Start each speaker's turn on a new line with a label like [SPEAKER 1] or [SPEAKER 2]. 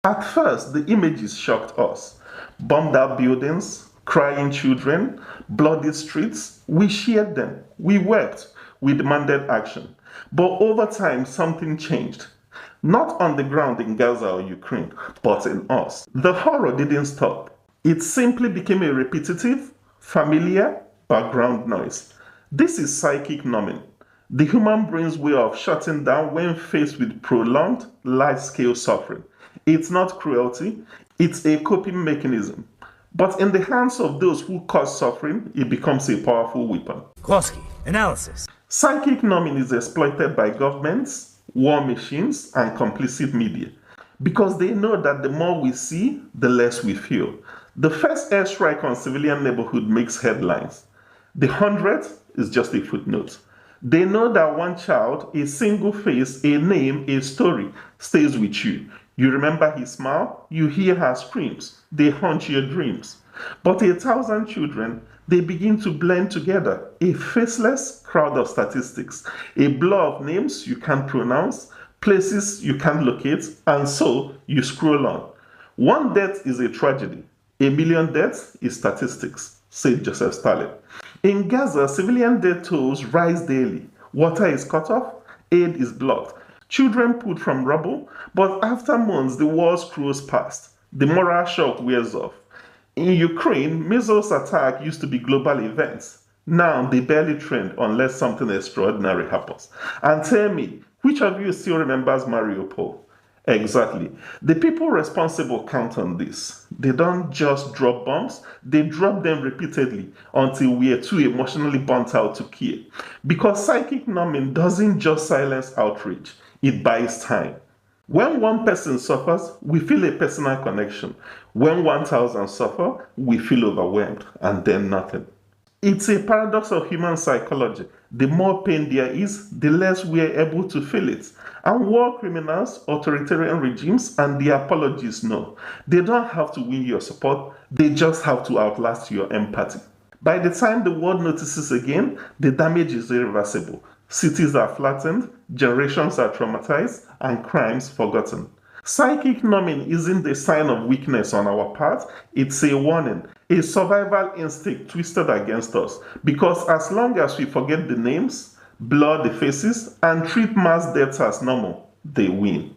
[SPEAKER 1] At first, the images shocked us. Bombed out buildings, crying children, bloody streets. We shared them. We wept. We demanded action. But over time, something changed. Not on the ground in Gaza or Ukraine, but in us. The horror didn't stop. It simply became a repetitive, familiar background noise. This is psychic numbing, the human brain's way of shutting down when faced with prolonged, large-scale suffering. It's not cruelty, it's a coping mechanism. But in the hands of those who cause suffering, it becomes a powerful weapon.
[SPEAKER 2] Kloski, analysis.
[SPEAKER 1] Psychic numbing is exploited by governments, war machines, and complicit media because they know that the more we see, the less we feel. The first airstrike on civilian neighborhood makes headlines. The 100th is just a footnote. They know that one child, a single face, a name, a story stays with you. You remember his smile, you hear her screams, they haunt your dreams. But 1,000 children, they begin to blend together, a faceless crowd of statistics, a blur of names you can't pronounce, places you can't locate, and so you scroll on. One death is a tragedy, 1,000,000 deaths is statistics, said Joseph Stalin. In Gaza, civilian death tolls rise daily. Water is cut off, aid is blocked. Children pulled from rubble, but after months, the war screws past. The moral shock wears off. In Ukraine, missiles attack used to be global events. Now, they barely trend unless something extraordinary happens. And tell me, which of you still remembers Mariupol? Exactly. The people responsible count on this. They don't just drop bombs, they drop them repeatedly until we are too emotionally burnt out to care. Because psychic numbing doesn't just silence outrage, it buys time. When one person suffers, we feel a personal connection. When 1,000 suffer, we feel overwhelmed, and then nothing. It's a paradox of human psychology. The more pain there is, the less we are able to feel it. And war criminals, authoritarian regimes, and the apologists know. They don't have to win your support, they just have to outlast your empathy. By the time the world notices again, the damage is irreversible. Cities are flattened, generations are traumatized, and crimes forgotten. Psychic numbing isn't a sign of weakness on our part, it's a warning, a survival instinct twisted against us. Because as long as we forget the names, blur the faces, and treat mass deaths as normal, they win.